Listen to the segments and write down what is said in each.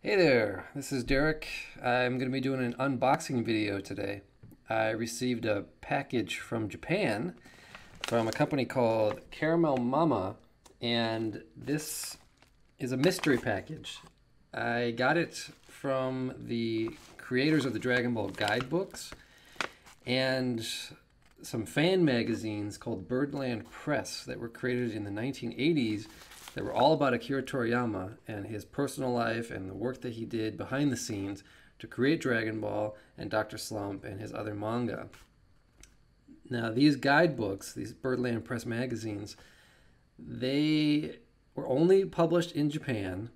Hey there, this is Derek. I'm going to be doing an unboxing video today. I received a package from Japan from a company called Caramel Mama, and this is a mystery package. I got it from the creators of the Dragon Ball guidebooks and some fan magazines called Birdland Press that were created in the 1980s that were all about Akira Toriyama and his personal life and the work that he did behind the scenes to create Dragon Ball and Dr. Slump and his other manga. Now, these guidebooks, these Birdland Press magazines, they were only published in Japan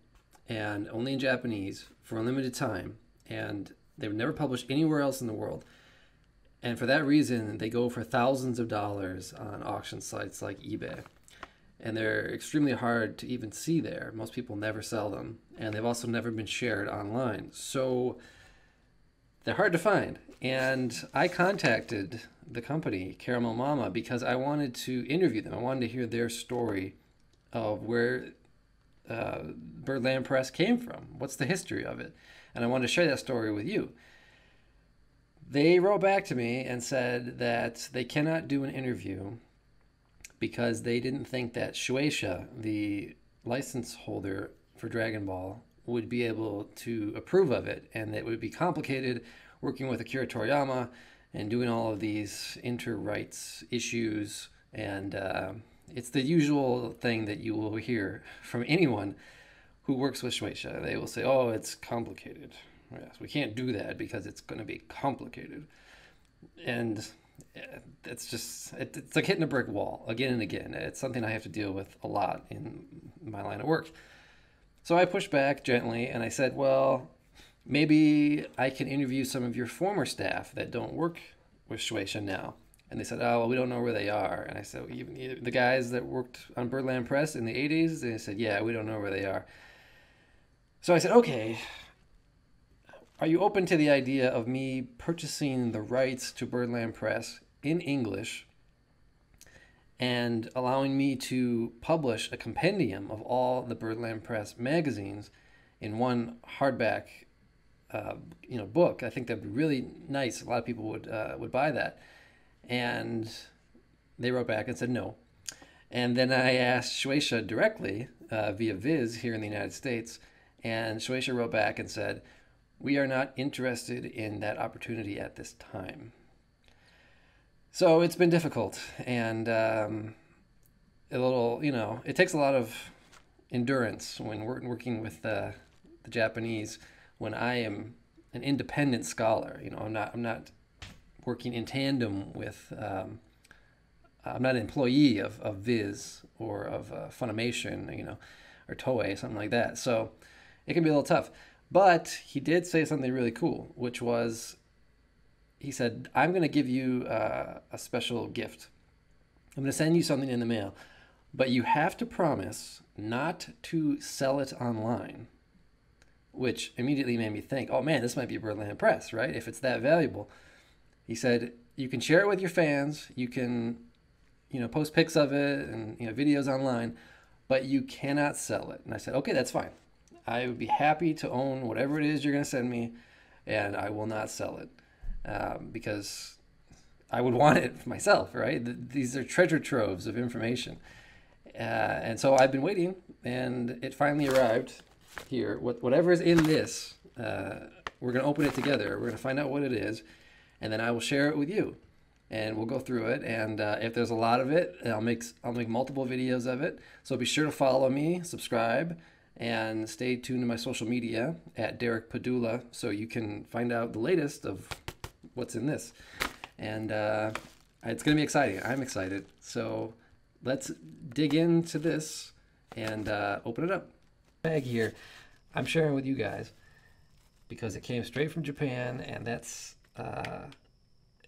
and only in Japanese for a limited time, and they were never published anywhere else in the world. And for that reason, they go for thousands of dollars on auction sites like eBay. And they're extremely hard to even see there. Most people never sell them, and they've also never been shared online. So they're hard to find. And I contacted the company, Caramel Mama, because I wanted to interview them. I wanted to hear their story of where Birdland Press came from. What's the history of it? And I wanted to share that story with you. They wrote back to me and said that they cannot do an interview because they didn't think that Shueisha, the license holder for Dragon Ball, would be able to approve of it, and that it would be complicated working with Akira Toriyama and doing all of these inter-rights issues. And it's the usual thing that you will hear from anyone who works with Shueisha. They will say, oh, it's complicated. Yes, we can't do that because it's going to be complicated. And it's like hitting a brick wall again and again. It's something I have to deal with a lot in my line of work. So I pushed back gently and I said, well, maybe I can interview some of your former staff that don't work with Shueisha now. And they said, oh, well, we don't know where they are. And I said, well, even the guys that worked on Birdland Press in the 80s, and they said, yeah, we don't know where they are. So I said, okay, are you open to the idea of me purchasing the rights to Birdland Press in English and allowing me to publish a compendium of all the Birdland Press magazines in one hardback book? I think that'd be really nice. A lot of people would buy that. And they wrote back and said no. And then I asked Shueisha directly via Viz here in the United States, and Shueisha wrote back and said, we are not interested in that opportunity at this time. So it's been difficult, and it takes a lot of endurance when we're working with the Japanese. When I am an independent scholar, I'm not working in tandem with. I'm not an employee of Viz or of Funimation, or Toei, something like that. So it can be a little tough. But he did say something really cool, which was, he said, I'm going to give you a special gift. I'm going to send you something in the mail, but you have to promise not to sell it online, which immediately made me think, oh man, this might be Birdland Press, right? If it's that valuable. He said, you can share it with your fans, you can, post pics of it and, videos online, but you cannot sell it. And I said, okay, that's fine. I would be happy to own whatever it is you're going to send me, and I will not sell it because I would want it myself, right? These are treasure troves of information. And so I've been waiting, and it finally arrived here. Whatever is in this, we're going to open it together. We're going to find out what it is, and then I will share it with you. And we'll go through it, and if there's a lot of it, I'll make multiple videos of it. So be sure to follow me, subscribe, and stay tuned to my social media at Derek Padula so you can find out the latest of what's in this. And it's going to be exciting. I'm excited. So let's dig into this and open it up. Bag here I'm sharing with you guys because it came straight from Japan, and that's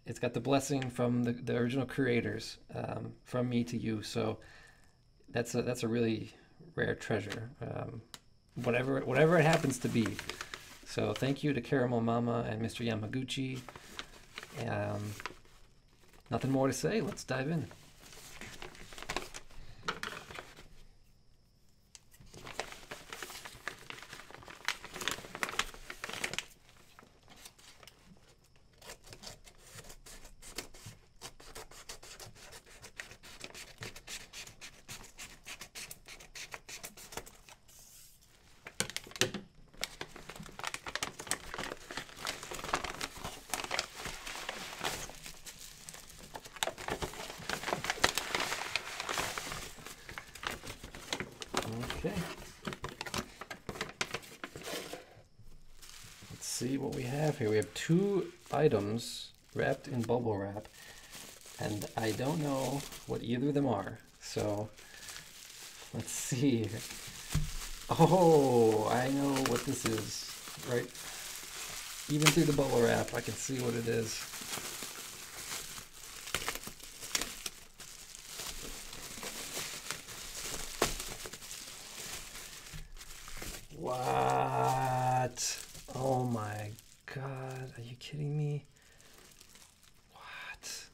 it's got the blessing from the original creators, from me to you. So that's a really rare treasure, whatever it happens to be. So thank you to Caramel Mama and Mr. Yamaguchi. Nothing more to say. Let's dive in. see what we have here. We have 2 items wrapped in bubble wrap, and I don't know what either of them are. So let's see. Oh, I know what this is, right? Even through the bubble wrap, I can see what it is. What? Oh my God, are you kidding me? What?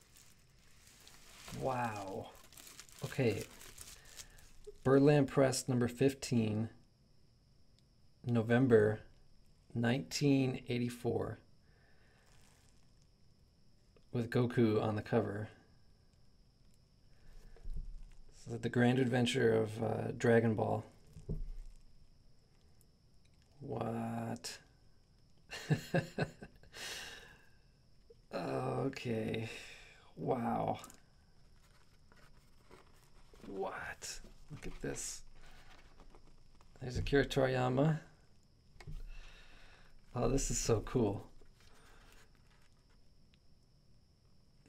Wow. Okay. Birdland Press number 15, November 1984, with Goku on the cover. So the Grand Adventure of Dragon Ball. What? Okay. Wow. What? Look at this. There's Akira Toriyama. Oh, this is so cool.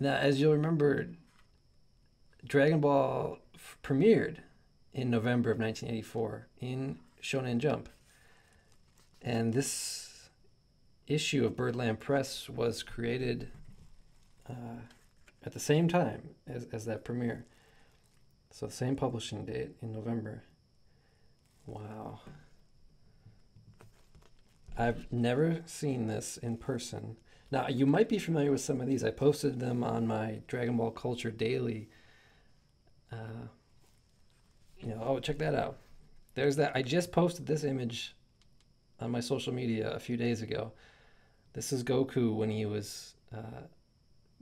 Now, as you'll remember, Dragon Ball premiered in November of 1984 in Shonen Jump. And this issue of Birdland Press was created at the same time as that premiere. So the same publishing date in November. Wow. I've never seen this in person. Now, you might be familiar with some of these. I posted them on my Dragon Ball Culture Daily. Oh, check that out. There's that. I just posted this image on my social media a few days ago. This is Goku when he was,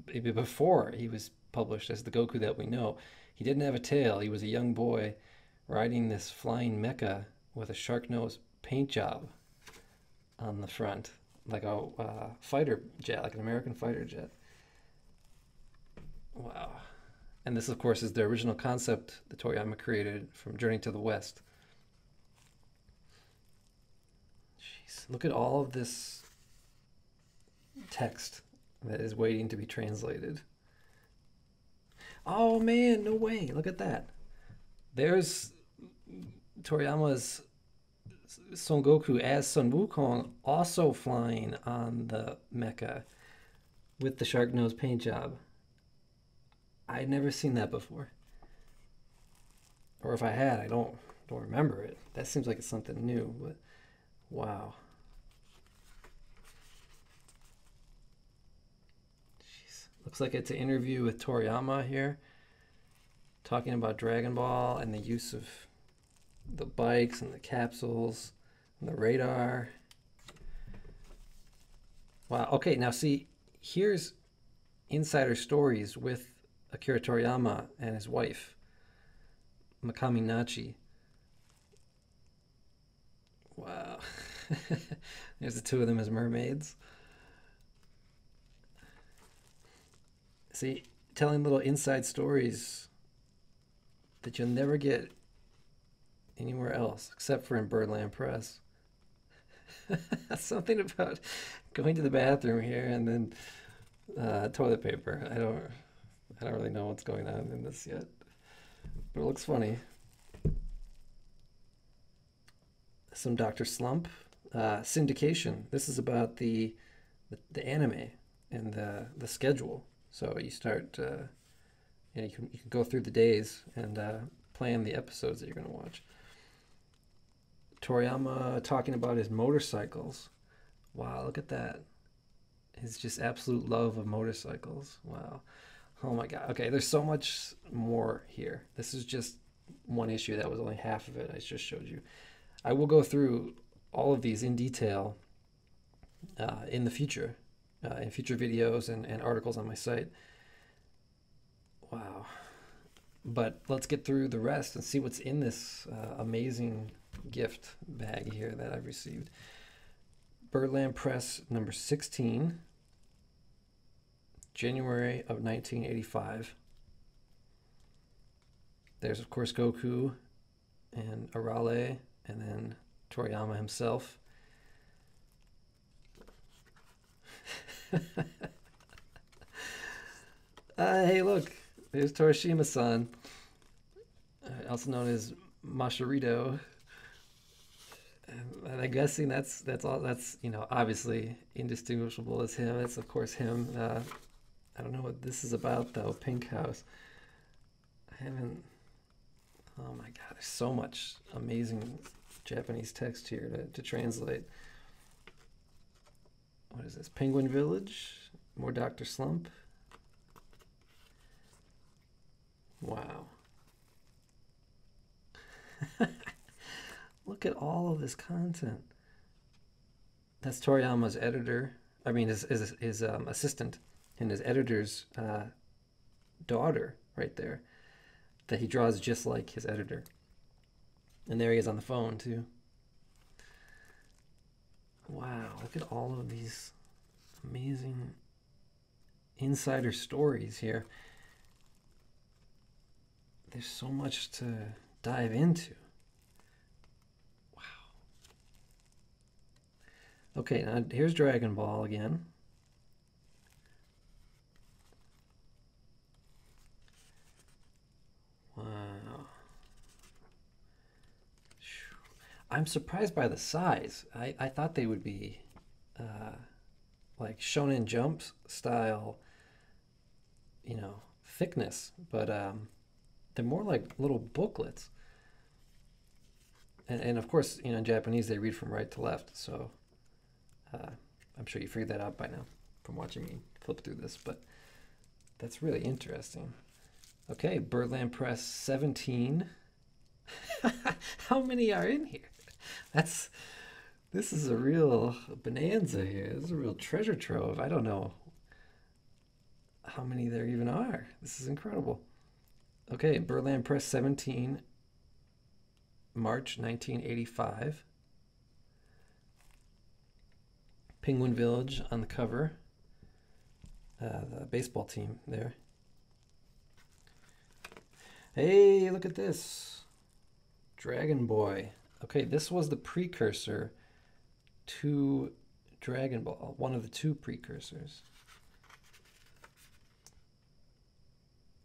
before he was published as the Goku that we know. He didn't have a tail. He was a young boy riding this flying mecha with a shark nose paint job on the front, like a fighter jet, like an American fighter jet. Wow. And this, of course, is the original concept that Toriyama created from Journey to the West. Jeez, look at all of this text that is waiting to be translated. Oh man, no way. Look at that. There's Toriyama's Son Goku as Sun Wukong also flying on the mecha with the shark nose paint job. I'd never seen that before. Or if I had, I don't remember it. That seems like it's something new, but wow. Jeez. Looks like it's an interview with Toriyama here, talking about Dragon Ball and the use of the bikes and the capsules and the radar. Wow. Okay, now see, here's insider stories with Akira Toriyama and his wife, Makami Nachi. Wow. There's the 2 of them as mermaids. See, telling little inside stories that you'll never get anywhere else except for in Birdland Press. Something about going to the bathroom here and then toilet paper. I don't really know what's going on in this yet, but it looks funny. Some Dr. Slump. Syndication. This is about the anime and the schedule. So you start, you can go through the days and plan the episodes that you're going to watch. Toriyama talking about his motorcycles. Wow, look at that. His just absolute love of motorcycles. Wow. Oh my God. Okay, there's so much more here. This is just one issue. That was only half of it I just showed you. I will go through all of these in detail in the future, in future videos and articles on my site. Wow. But let's get through the rest and see what's in this amazing gift bag here that I've received. Birdland Press number 16, January of 1985. There's, of course, Goku and Arale, and then Toriyama himself. Hey, look, there's Torishima-san, also known as Masharito. And I'm guessing that's all. That's obviously indistinguishable as him. It's of course him. I don't know what this is about though. Pink House. I haven't. Oh my God, there's so much amazing Japanese text here to translate. What is this? Penguin Village? More Dr. Slump? Wow. Look at all of this content. That's Toriyama's editor. I mean, his assistant and his editor's daughter right there. That he draws just like his editor. And there he is on the phone, too. Wow, look at all of these amazing insider stories here. There's so much to dive into. Wow. Okay, now here's Dragon Ball again. Wow. I'm surprised by the size. I thought they would be like Shonen Jump style, thickness, but they're more like little booklets. And of course, in Japanese they read from right to left, so I'm sure you figured that out by now from watching me flip through this, but that's really interesting. Okay, Birdland Press 17. How many are in here? This is a real bonanza here. This is a real treasure trove. I don't know how many there even are. This is incredible. Okay, Birdland Press 17, March 1985. Penguin Village on the cover. The baseball team there. Hey, look at this. Dragon Boy. Okay, this was the precursor to Dragon Ball. One of the two precursors.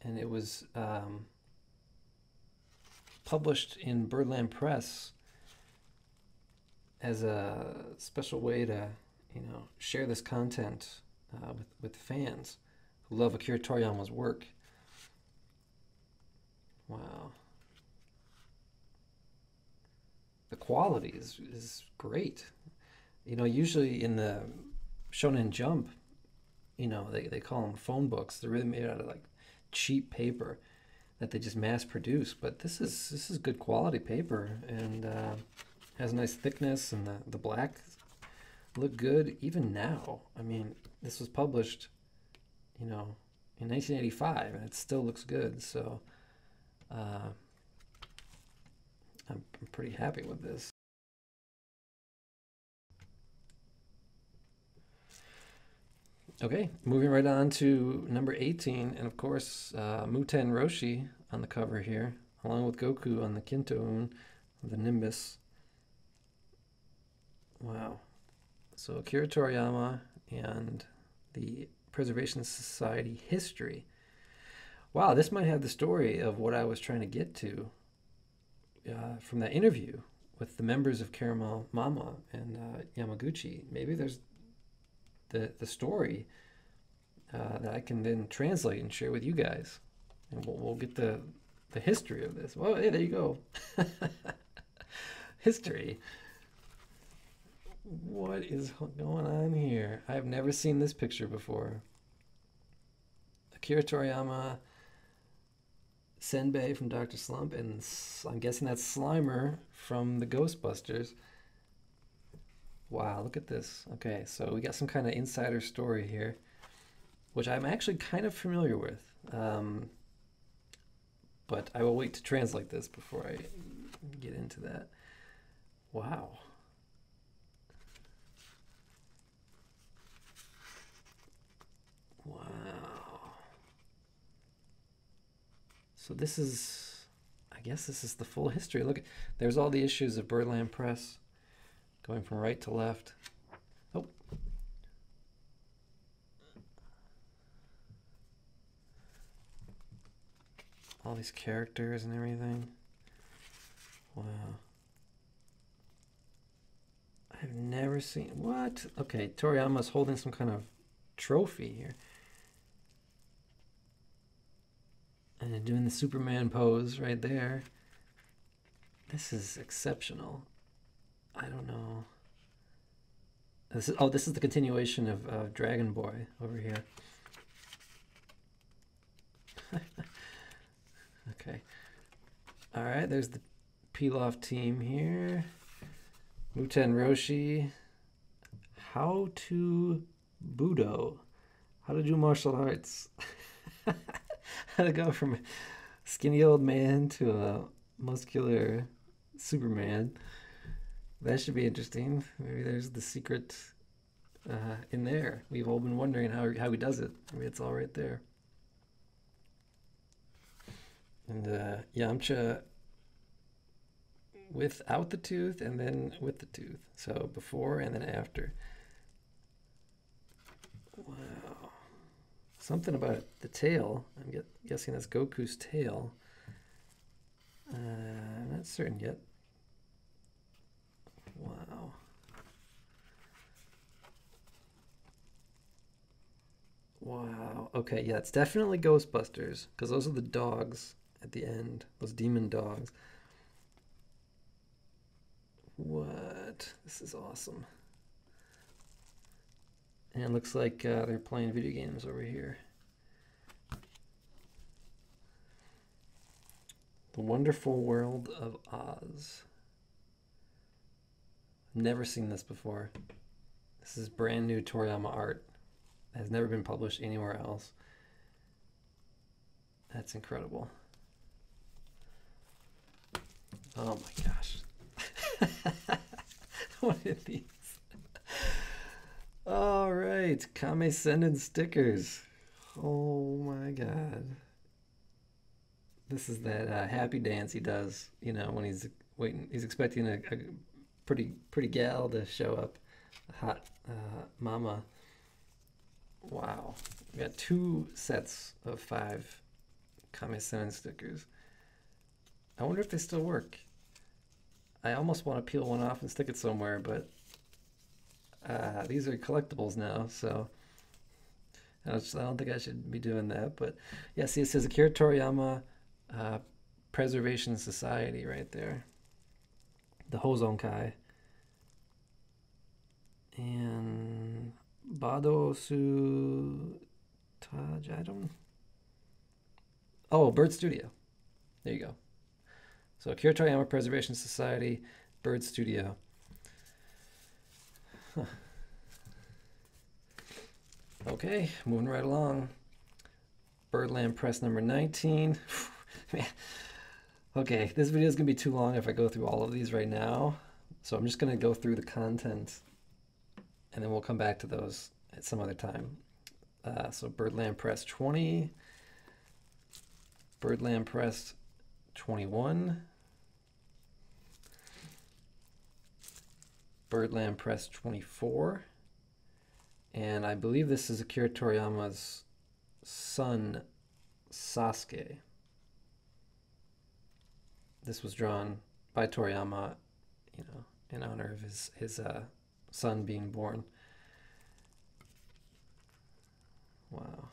And it was published in Birdland Press as a special way to, share this content with fans who love Akira Toriyama's work. Wow. The quality is great. Usually in the Shonen Jump, they call them phone books. They're really made out of like cheap paper that they just mass produce. But this is good quality paper and has a nice thickness, and the black look good even now. I mean, this was published, in 1985, and it still looks good. So I'm pretty happy with this. Okay, moving right on to number 18, and of course, Muten Roshi on the cover here, along with Goku on the Kinto-un, the Nimbus. Wow. So Akira Toriyama and the Preservation Society history. Wow, this might have the story of what I was trying to get to from that interview with the members of Caramel Mama and Yamaguchi. Maybe there's the story that I can then translate and share with you guys, and we'll get the history of this. Well, hey, there you go. History. What is going on here? I've never seen this picture before. Akira Toriyama, Senbei from Dr. Slump, and I'm guessing that's Slimer from the Ghostbusters. Wow, look at this. Okay, so we got some kind of insider story here, which I'm actually kind of familiar with. But I will wait to translate this before I get into that. Wow. Wow. So this is, I guess this is the full history. Look, there's all the issues of Birdland Press going from right to left. Oh. All these characters and everything. Wow. I've never seen... What? Okay, Toriyama's holding some kind of trophy here. And doing the Superman pose right there. This is exceptional. I don't know. This is the continuation of Dragon Boy over here. Okay. All right, there's the Pilaf team here. Muten Roshi. How to Budo. How to do martial arts. How to go from a skinny old man to a muscular Superman. That should be interesting. Maybe there's the secret in there. We've all been wondering how he does it. Maybe it's all right there. And Yamcha without the tooth and then with the tooth. So before and then after. Wow. Something about the tail. I'm guessing that's Goku's tail. I'm not certain yet. Wow. Wow. Okay, yeah, it's definitely Ghostbusters, because those are the dogs at the end, those demon dogs. What? This is awesome. And it looks like they're playing video games over here. The Wonderful World of Oz. Never seen this before. This is brand new Toriyama art. It has never been published anywhere else. That's incredible. Oh my gosh. What are these? All right, Kamehame Stickers. Oh my god. This is that happy dance he does, you know, when he's waiting. He's expecting a pretty gal to show up, a hot mama. Wow, we got 2 sets of 5 Kamehame stickers. I wonder if they still work. I almost want to peel one off and stick it somewhere, but these are collectibles now, so I don't think I should be doing that. But yeah, see, it says Akira Toriyama Preservation Society right there. The Hozonkai. And Bado Su Taj, I don't... Oh, Bird Studio. There you go. So Akira Toriyama Preservation Society, Bird Studio. Huh. Okay, moving right along. Birdland Press number 19. Man. Okay, this video is going to be too long if I go through all of these right now. So I'm just going to go through the content and then we'll come back to those at some other time. So Birdland Press 20. Birdland Press 21. Birdland Press 24. And I believe this is Akira Toriyama's son, Sasuke. This was drawn by Toriyama, you know, in honor of his son being born. Wow.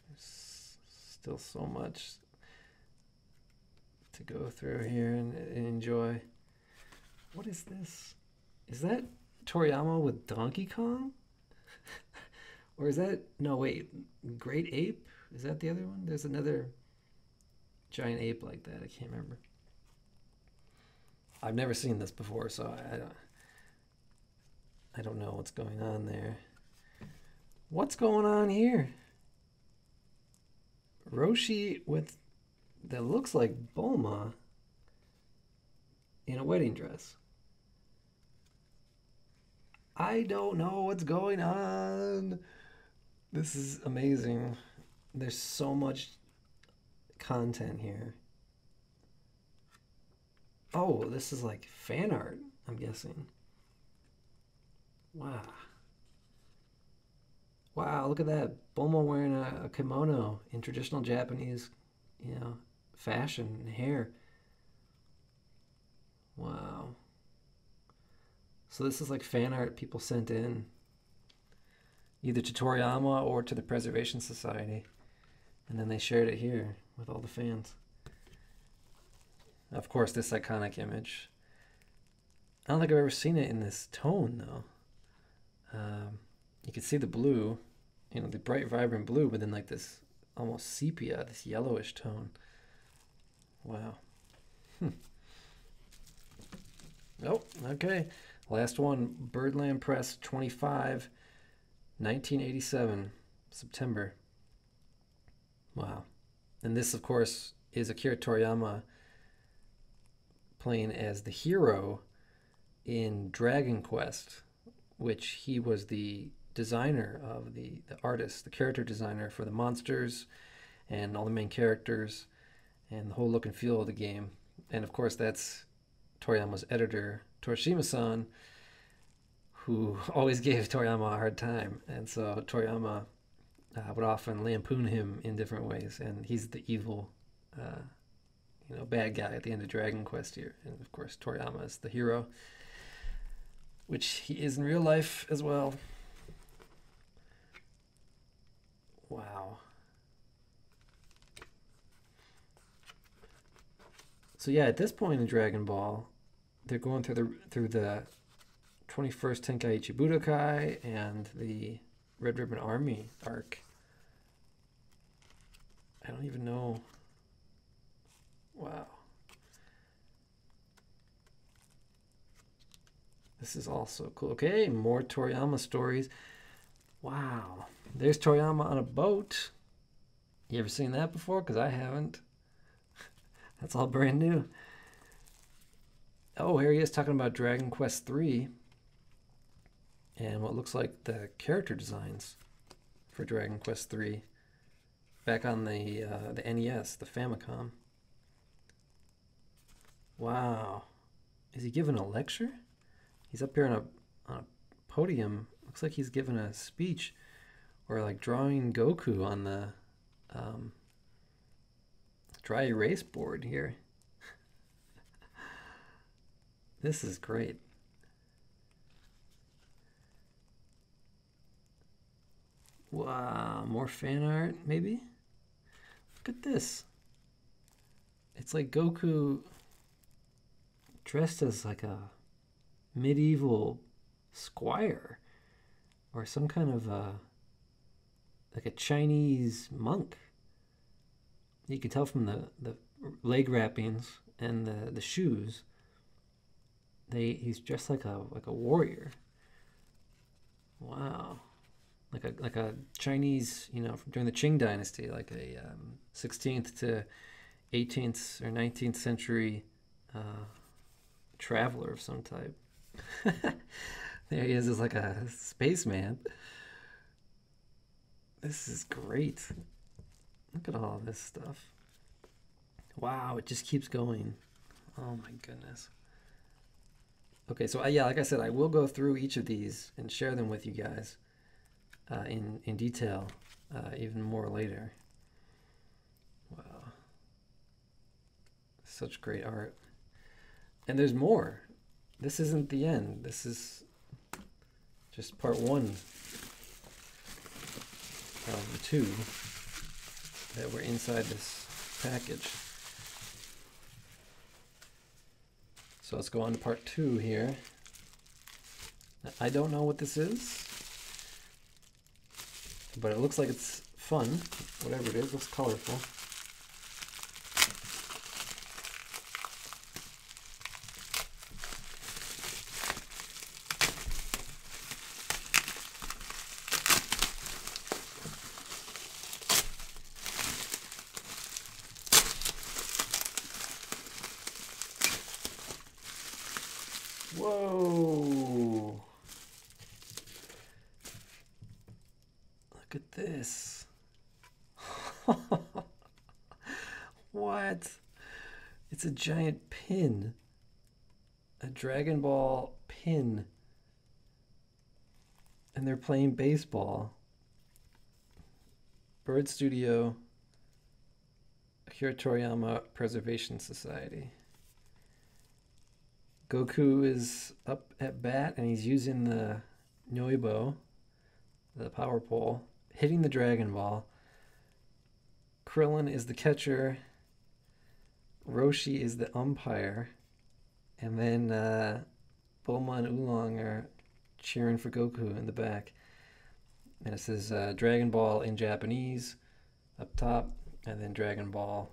There's still so much to go through here and enjoy. What is this? Is that Toriyama with Donkey Kong? Or is that... No, wait. Great Ape? Is that the other one? There's another giant ape like that. I can't remember. I've never seen this before, so I don't know what's going on there. What's going on here? Roshi with... That looks like Bulma in a wedding dress. I don't know what's going on. This is amazing. There's so much content here. Oh, this is like fan art, I'm guessing. Wow. Wow, look at that. Bulma wearing a kimono in traditional Japanese, you know, fashion and hair. Wow. So this is like fan art people sent in, either to Toriyama or to the Preservation Society. And then they shared it here with all the fans. Of course, this iconic image. I don't think I've ever seen it in this tone, though. You can see the blue, the bright, vibrant blue, but then like this almost sepia, this yellowish tone. Wow. Oh, okay. Last one, Birdland Press 25, 1987, September. Wow. And this, of course, is Akira Toriyama playing as the hero in Dragon Quest, which he was the designer of the artist, the character designer for the monsters and all the main characters and the whole look and feel of the game. And of course, that's Toriyama's editor, Torishima-san, who always gave Toriyama a hard time. And so Toriyama would often lampoon him in different ways. And he's the evil, bad guy at the end of Dragon Quest here. And of course, Toriyama is the hero, which he is in real life as well. Wow. So yeah, at this point in Dragon Ball, they're going through the 21st Tenkaichi Budokai and the Red Ribbon Army arc. I don't even know. Wow. This is also cool. Okay, more Toriyama stories. Wow. There's Toriyama on a boat. You ever seen that before? Because I haven't. That's all brand new. Oh, here he is talking about Dragon Quest III and what looks like the character designs for Dragon Quest III back on the NES, the Famicom. Wow. Is he giving a lecture? He's up here on a podium. Looks like he's giving a speech or like drawing Goku on the dry erase board here. This is great. Wow, more fan art, maybe? Look at this. It's like Goku dressed as like a medieval squire or some kind of like a Chinese monk. You can tell from the leg wrappings and the shoes. He's dressed like a warrior. Wow. Like a Chinese, during the Qing dynasty, like a 16th to 18th or 19th century traveler of some type. There he is as like a spaceman. This is great. Look at all this stuff. Wow, it just keeps going. Oh my goodness. Okay, so yeah, like I said, I will go through each of these and share them with you guys in detail even more later. Wow. Such great art. And there's more. This isn't the end. This is just part one of the two that were inside this package. So let's go on to part two here. Now, I don't know what this is, but it looks like it's fun. Whatever it is, looks colorful. Whoa! Look at this. What? It's a giant pin. A Dragon Ball pin. And they're playing baseball. Bird Studio. Akira Toriyama Preservation Society. Goku is up at bat and he's using the Noibo, the power pole, hitting the Dragon Ball. Krillin is the catcher. Roshi is the umpire. And then Bulma and Oolong are cheering for Goku in the back. And it says Dragon Ball in Japanese up top, and then Dragon Ball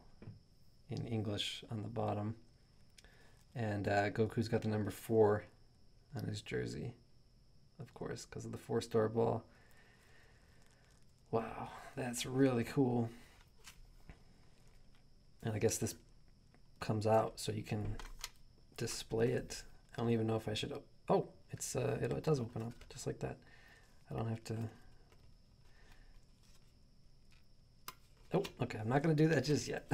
in English on the bottom. And Goku's got the number 4 on his jersey, of course, because of the 4-star ball. Wow, that's really cool. And I guess this comes out so you can display it. I don't even know if I should. Oh, it does open up just like that. I don't have to. Oh, okay. I'm not going to do that just yet.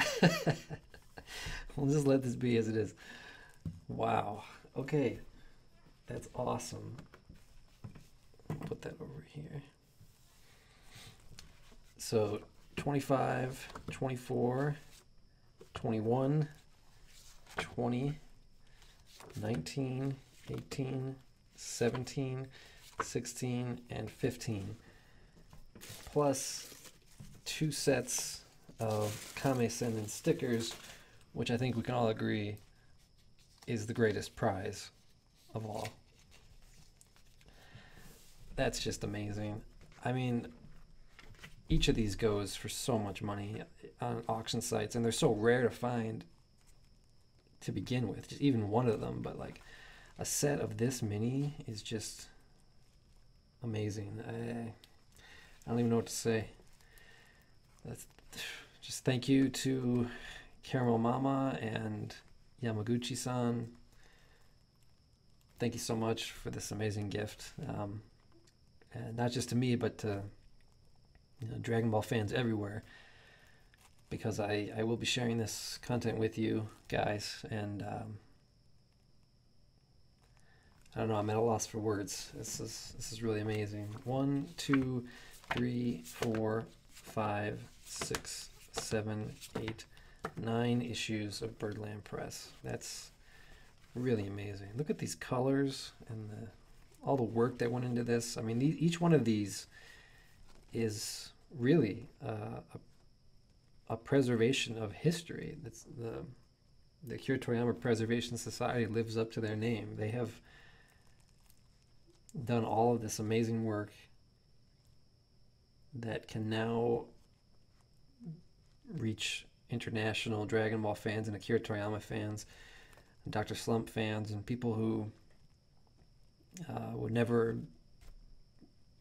We'll just let this be as it is. Wow. Okay. That's awesome. I'll put that over here. So 25, 24, 21, 20, 19, 18, 17, 16, and 15. Plus 2 sets of Kamehame Stickers, which I think we can all agree is the greatest prize of all. That's just amazing. I mean, each of these goes for so much money on auction sites, and they're so rare to find to begin with, just even one of them. But like a set of this many is just amazing. I don't even know what to say. That's just thank you to Caramel Mama and Yamaguchi-san. Thank you so much for this amazing gift, and not just to me, but to Dragon Ball fans everywhere, because I will be sharing this content with you guys, and I don't know, I'm at a loss for words. This is really amazing. 1, 2, 3, 4, 5, 6, 7, 8, 9 issues of Birdland Press. That's really amazing. Look at these colors and all the work that went into this. I mean, each one of these is really a preservation of history. That's the Akira Toriyama Preservation Society lives up to their name. They have done all of this amazing work that can now reach international Dragon Ball fans and Akira Toriyama fans, and Dr. Slump fans, and people who would never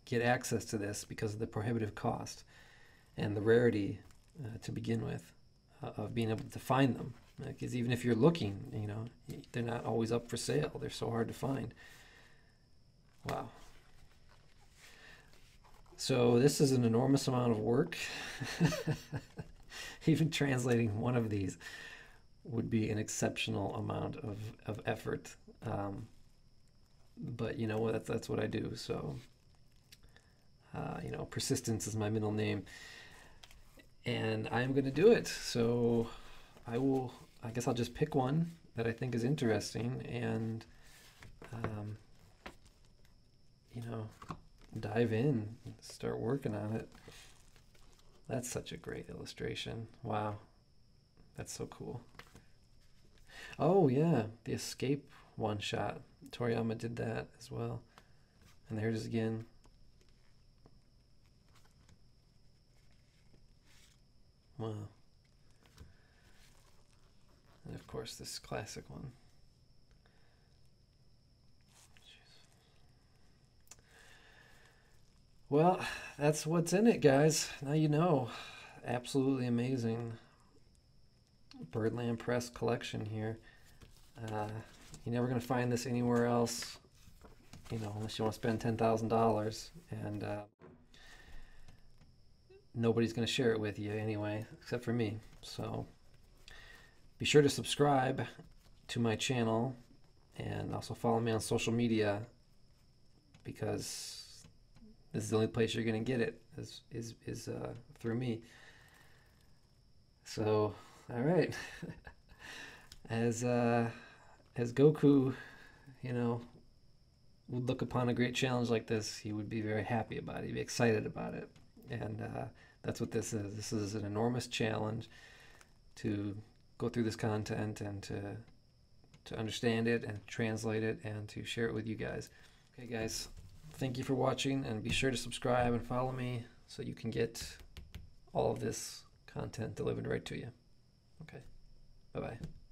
get access to this because of the prohibitive cost and the rarity to begin with of being able to find them. Because even if you're looking, they're not always up for sale. They're so hard to find. Wow. So this is an enormous amount of work. Even translating one of these would be an exceptional amount of effort. But you know what? That's what I do. So, persistence is my middle name. And I'm going to do it. So I guess I'll just pick one that I think is interesting and, dive in and start working on it. That's such a great illustration. Wow. That's so cool. Oh, yeah. The Escape one-shot. Toriyama did that as well. And there it is again. Wow. And of course, this classic one. Well, that's what's in it, guys. Now you know. Absolutely amazing Birdland Press collection here. You're never going to find this anywhere else, unless you want to spend $10,000. And nobody's going to share it with you anyway, except for me. So be sure to subscribe to my channel and also follow me on social media, because this is the only place you're going to get it is through me. So All right. As Goku, you know, would look upon a great challenge like this, he would be very happy about it. He'd be excited about it. And that's what this is. This is an enormous challenge to go through this content and to understand it and translate it and to share it with you guys. Okay, guys, thank you for watching, and be sure to subscribe and follow me so you can get all of this content delivered right to you. Okay, bye-bye.